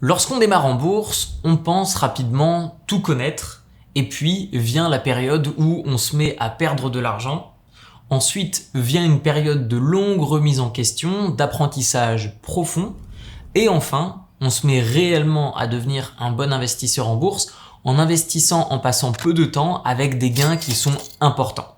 Lorsqu'on démarre en bourse, on pense rapidement tout connaître et puis vient la période où on se met à perdre de l'argent. Ensuite vient une période de longue remise en question, d'apprentissage profond et enfin, on se met réellement à devenir un bon investisseur en bourse en investissant en passant peu de temps avec des gains qui sont importants.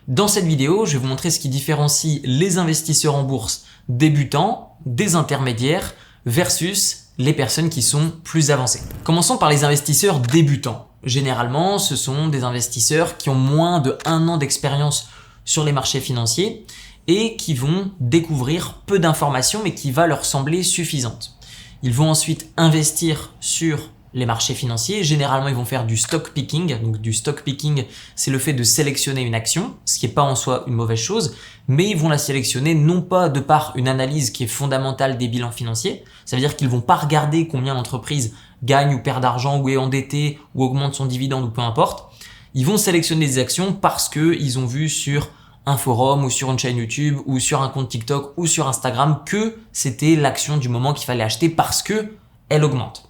Dans cette vidéo, je vais vous montrer ce qui différencie les investisseurs en bourse débutants, des intermédiaires versus les personnes qui sont plus avancées. Commençons par les investisseurs débutants. Généralement, ce sont des investisseurs qui ont moins de 1 an d'expérience sur les marchés financiers et qui vont découvrir peu d'informations mais qui va leur sembler suffisantes. Ils vont ensuite investir sur les marchés financiers. Généralement, ils vont faire du stock picking. Donc, du stock picking, c'est le fait de sélectionner une action, ce qui n'est pas en soi une mauvaise chose, mais ils vont la sélectionner non pas de par une analyse qui est fondamentale des bilans financiers. Ça veut dire qu'ils vont pas regarder combien l'entreprise gagne ou perd d'argent ou est endettée ou augmente son dividende ou peu importe. Ils vont sélectionner des actions parce que ils ont vu sur un forum ou sur une chaîne YouTube ou sur un compte TikTok ou sur Instagram que c'était l'action du moment qu'il fallait acheter parce que elle augmente.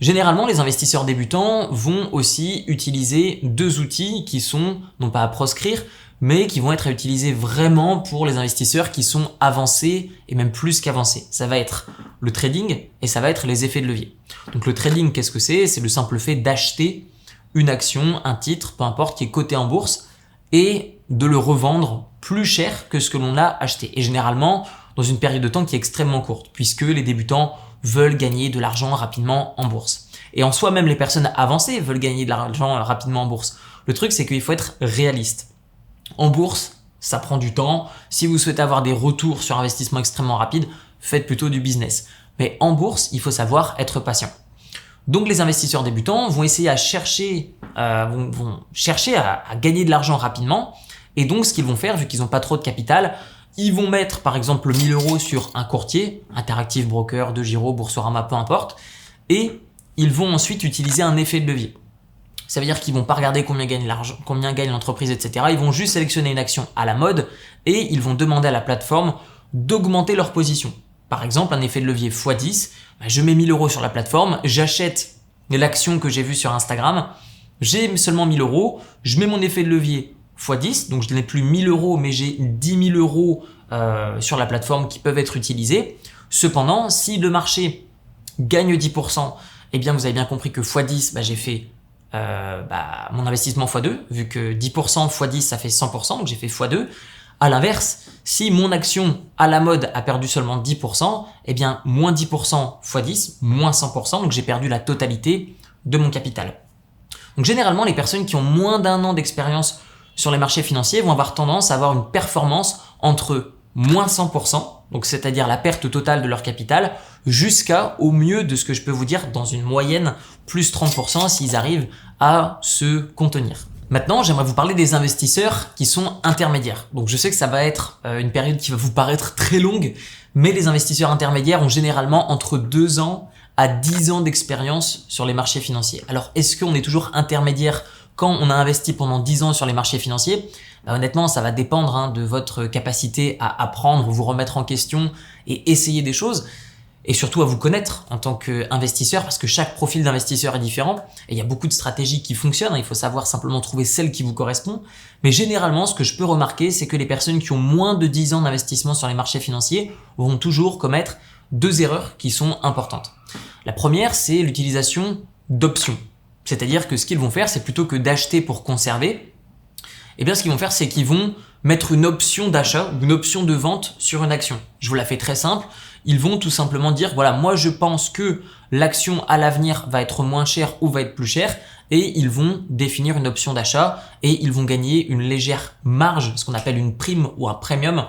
Généralement, les investisseurs débutants vont aussi utiliser 2 outils qui sont, non pas à proscrire, mais qui vont être à utiliser vraiment pour les investisseurs qui sont avancés et même plus qu'avancés. Ça va être le trading et ça va être les effets de levier. Donc le trading, qu'est-ce que c'est? C'est le simple fait d'acheter une action, un titre, peu importe, qui est coté en bourse et de le revendre plus cher que ce que l'on a acheté. Et généralement, dans une période de temps qui est extrêmement courte, puisque les débutants veulent gagner de l'argent rapidement en bourse. Et en soi, même les personnes avancées veulent gagner de l'argent rapidement en bourse. Le truc, c'est qu'il faut être réaliste. En bourse, ça prend du temps. Si vous souhaitez avoir des retours sur investissement extrêmement rapides, faites plutôt du business. Mais en bourse, il faut savoir être patient. Donc les investisseurs débutants vont essayer à chercher, vont chercher à gagner de l'argent rapidement. Et donc, ce qu'ils vont faire, vu qu'ils n'ont pas trop de capital, ils vont mettre par exemple 1000 € sur un courtier, Interactive Broker, DeGiro, Boursorama, peu importe, et ils vont ensuite utiliser un effet de levier. Ça veut dire qu'ils vont pas regarder combien gagne l'argent, combien gagne l'entreprise, etc. Ils vont juste sélectionner une action à la mode et ils vont demander à la plateforme d'augmenter leur position. Par exemple, un effet de levier x10, je mets 1000 € sur la plateforme, j'achète l'action que j'ai vue sur Instagram, j'ai seulement 1000 €, je mets mon effet de levier x10, donc je n'ai plus 1000 € mais j'ai 10 000 € sur la plateforme qui peuvent être utilisés. Cependant, si le marché gagne 10%, eh bien vous avez bien compris que x10, j'ai fait mon investissement x2, vu que 10% x10 ça fait 100%, donc j'ai fait x2. À l'inverse, si mon action à la mode a perdu seulement 10%, eh bien moins 10% x10, moins 100%, donc j'ai perdu la totalité de mon capital. Donc généralement, les personnes qui ont moins d'1 an d'expérience sur les marchés financiers vont avoir tendance à avoir une performance entre moins 100%, donc c'est-à-dire la perte totale de leur capital, jusqu'à au mieux de ce que je peux vous dire dans une moyenne plus 30% s'ils arrivent à se contenir. Maintenant, j'aimerais vous parler des investisseurs qui sont intermédiaires. Donc je sais que ça va être une période qui va vous paraître très longue, mais les investisseurs intermédiaires ont généralement entre 2 ans à 10 ans d'expérience sur les marchés financiers. Alors est-ce qu'on est toujours intermédiaire quand on a investi pendant 10 ans sur les marchés financiers? Honnêtement, ça va dépendre de votre capacité à apprendre, vous remettre en question et essayer des choses. Et surtout à vous connaître en tant qu'investisseur, parce que chaque profil d'investisseur est différent et il y a beaucoup de stratégies qui fonctionnent. Il faut savoir simplement trouver celle qui vous correspond. Mais généralement, ce que je peux remarquer, c'est que les personnes qui ont moins de 10 ans d'investissement sur les marchés financiers vont toujours commettre 2 erreurs qui sont importantes. La première, c'est l'utilisation d'options. C'est-à-dire que ce qu'ils vont faire, c'est plutôt que d'acheter pour conserver, eh bien ce qu'ils vont faire, c'est qu'ils vont mettre une option d'achat ou une option de vente sur une action. Je vous la fais très simple. Ils vont tout simplement dire, voilà, moi je pense que l'action à l'avenir va être moins chère ou va être plus chère, et ils vont définir une option d'achat et ils vont gagner une légère marge, ce qu'on appelle une prime ou un premium,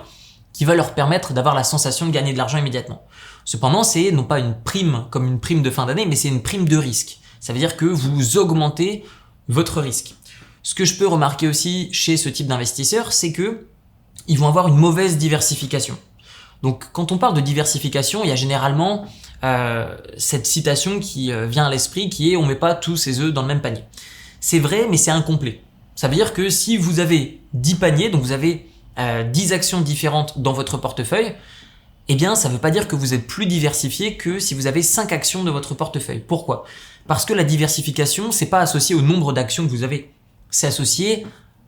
qui va leur permettre d'avoir la sensation de gagner de l'argent immédiatement. Cependant, c'est non pas une prime comme une prime de fin d'année, mais c'est une prime de risque. Ça veut dire que vous augmentez votre risque. Ce que je peux remarquer aussi chez ce type d'investisseurs, c'est que ils vont avoir une mauvaise diversification. Donc, quand on parle de diversification, il y a généralement cette citation qui vient à l'esprit qui est « on met pas tous ses œufs dans le même panier ». C'est vrai, mais c'est incomplet. Ça veut dire que si vous avez 10 paniers, donc vous avez 10 actions différentes dans votre portefeuille, Eh bien, ça ne veut pas dire que vous êtes plus diversifié que si vous avez 5 actions de votre portefeuille. Pourquoi? Parce que la diversification, c'est pas associé au nombre d'actions que vous avez. C'est associé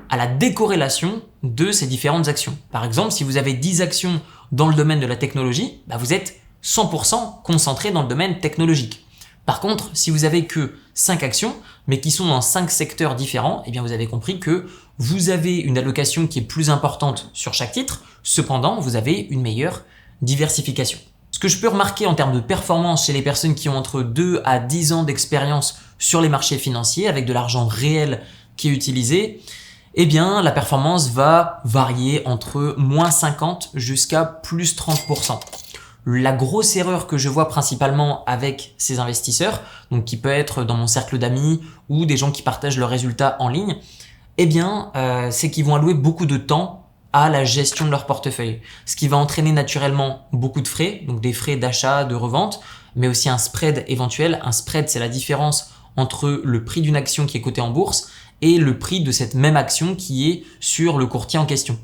à la décorrélation de ces différentes actions. Par exemple, si vous avez 10 actions dans le domaine de la technologie, vous êtes 100% concentré dans le domaine technologique. Par contre, si vous avez que 5 actions, mais qui sont dans 5 secteurs différents, eh bien vous avez compris que vous avez une allocation qui est plus importante sur chaque titre, cependant, vous avez une meilleure diversification. Ce que je peux remarquer en termes de performance chez les personnes qui ont entre 2 à 10 ans d'expérience sur les marchés financiers, avec de l'argent réel qui est utilisé, eh bien, la performance va varier entre moins 50 jusqu'à plus 30%. La grosse erreur que je vois principalement avec ces investisseurs, donc qui peut être dans mon cercle d'amis ou des gens qui partagent leurs résultats en ligne, eh bien, c'est qu'ils vont allouer beaucoup de temps à la gestion de leur portefeuille. Ce qui va entraîner naturellement beaucoup de frais, donc des frais d'achat, de revente, mais aussi un spread éventuel. Un spread, c'est la différence entre le prix d'une action qui est cotée en bourse et le prix de cette même action qui est sur le courtier en question.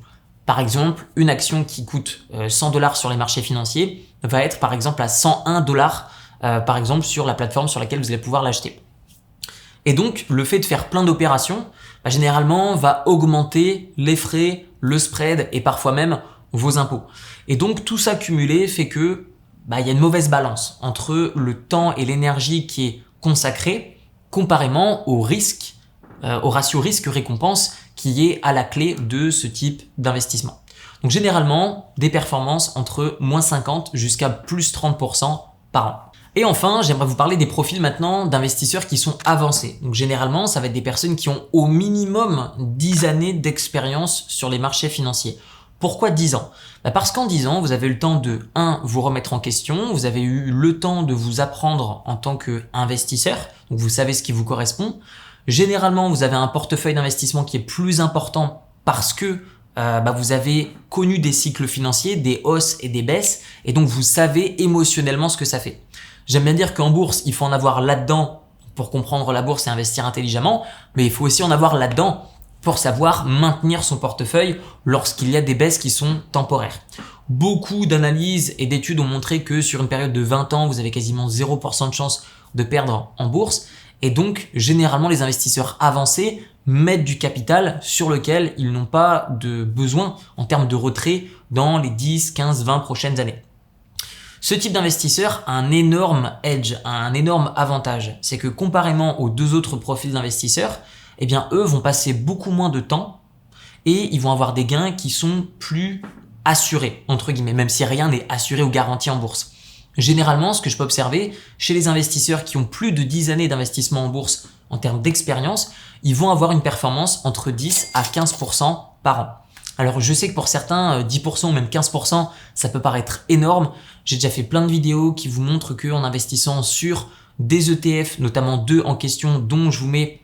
Par exemple, une action qui coûte 100 $ sur les marchés financiers va être par exemple à 101 $, par exemple sur la plateforme sur laquelle vous allez pouvoir l'acheter. Et donc, le fait de faire plein d'opérations, généralement, va augmenter les frais, le spread et parfois même vos impôts. Et donc, tout ça cumulé fait que il y a une mauvaise balance entre le temps et l'énergie qui est consacré comparément au risque, au ratio risque-récompense qui est à la clé de ce type d'investissement. Donc généralement, des performances entre moins 50 jusqu'à plus 30% par an. Et enfin, j'aimerais vous parler des profils maintenant d'investisseurs qui sont avancés. Donc généralement, ça va être des personnes qui ont au minimum 10 années d'expérience sur les marchés financiers. Pourquoi 10 ans? Parce qu'en 10 ans, vous avez eu le temps de 1. Vous remettre en question, vous avez eu le temps de vous apprendre en tant qu'investisseur, donc vous savez ce qui vous correspond. Généralement, vous avez un portefeuille d'investissement qui est plus important parce que vous avez connu des cycles financiers, des hausses et des baisses, et donc vous savez émotionnellement ce que ça fait. J'aime bien dire qu'en bourse, il faut en avoir là-dedans pour comprendre la bourse et investir intelligemment, mais il faut aussi en avoir là-dedans pour savoir maintenir son portefeuille lorsqu'il y a des baisses qui sont temporaires. Beaucoup d'analyses et d'études ont montré que sur une période de 20 ans, vous avez quasiment 0% de chance de perdre en bourse. Et donc, généralement, les investisseurs avancés mettent du capital sur lequel ils n'ont pas de besoin en termes de retrait dans les 10, 15, 20 prochaines années. Ce type d'investisseur a un énorme edge, un énorme avantage. C'est que comparément aux deux autres profils d'investisseurs, eh bien, eux vont passer beaucoup moins de temps et ils vont avoir des gains qui sont plus assurés, entre guillemets, même si rien n'est assuré ou garanti en bourse. Généralement, ce que je peux observer chez les investisseurs qui ont plus de 10 années d'investissement en bourse en termes d'expérience, ils vont avoir une performance entre 10 à 15% par an. Alors, je sais que pour certains, 10% ou même 15%, ça peut paraître énorme. J'ai déjà fait plein de vidéos qui vous montrent qu'en investissant sur des ETF, notamment 2 en question, dont je vous mets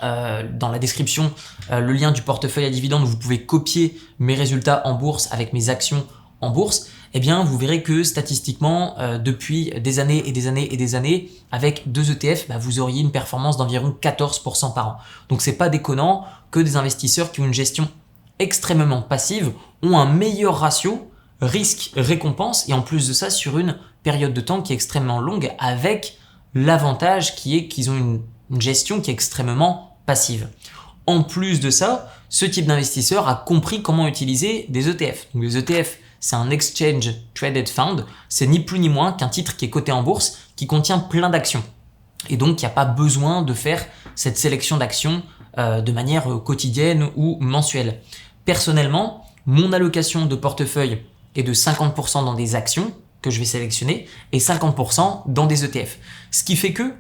dans la description le lien du portefeuille à dividendes où vous pouvez copier mes résultats en bourse avec mes actions en bourse, eh bien, vous verrez que statistiquement, depuis des années et des années et des années, avec 2 ETF, vous auriez une performance d'environ 14% par an. Donc, c'est pas déconnant que des investisseurs qui ont une gestion extrêmement passive ont un meilleur ratio risque-récompense et en plus de ça, sur une période de temps qui est extrêmement longue avec l'avantage qui est qu'ils ont une gestion qui est extrêmement passive. En plus de ça, ce type d'investisseur a compris comment utiliser des ETF. Donc, les ETF, c'est un Exchange Traded Fund. C'est ni plus ni moins qu'un titre qui est coté en bourse, qui contient plein d'actions. Et donc, il n'y a pas besoin de faire cette sélection d'actions de manière quotidienne ou mensuelle. Personnellement, mon allocation de portefeuille est de 50% dans des actions que je vais sélectionner et 50% dans des ETF. Ce qui fait que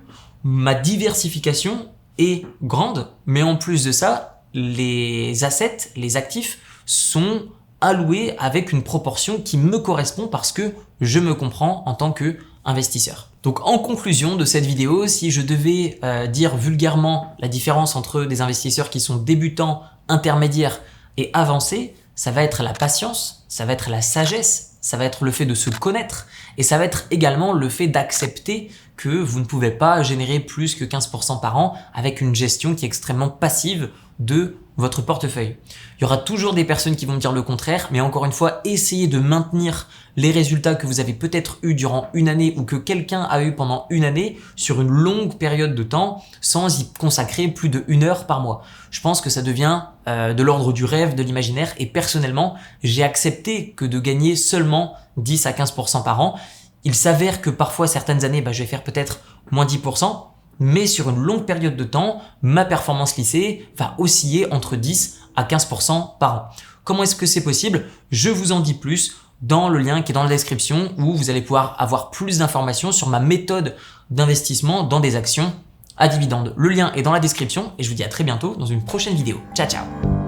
ma diversification est grande, mais en plus de ça, les assets, les actifs sont alloués avec une proportion qui me correspond parce que je me comprends en tant qu'investisseur. Donc en conclusion de cette vidéo, si je devais dire vulgairement la différence entre des investisseurs qui sont débutants, intermédiaires et avancés, ça va être la patience, ça va être la sagesse, ça va être le fait de se connaître et ça va être également le fait d'accepter que vous ne pouvez pas générer plus que 15% par an avec une gestion qui est extrêmement passive de votre portefeuille. Il y aura toujours des personnes qui vont me dire le contraire, mais encore une fois, essayez de maintenir les résultats que vous avez peut-être eu durant une année ou que quelqu'un a eu pendant une année sur une longue période de temps sans y consacrer plus de 1 heure par mois. Je pense que ça devient de l'ordre du rêve, de l'imaginaire et personnellement, j'ai accepté que de gagner seulement 10 à 15% par an. Il s'avère que parfois certaines années, je vais faire peut-être moins 10%, mais sur une longue période de temps, ma performance lissée va osciller entre 10 à 15% par an. Comment est-ce que c'est possible? Je vous en dis plus dans le lien qui est dans la description où vous allez pouvoir avoir plus d'informations sur ma méthode d'investissement dans des actions à dividendes. Le lien est dans la description et je vous dis à très bientôt dans une prochaine vidéo. Ciao, ciao!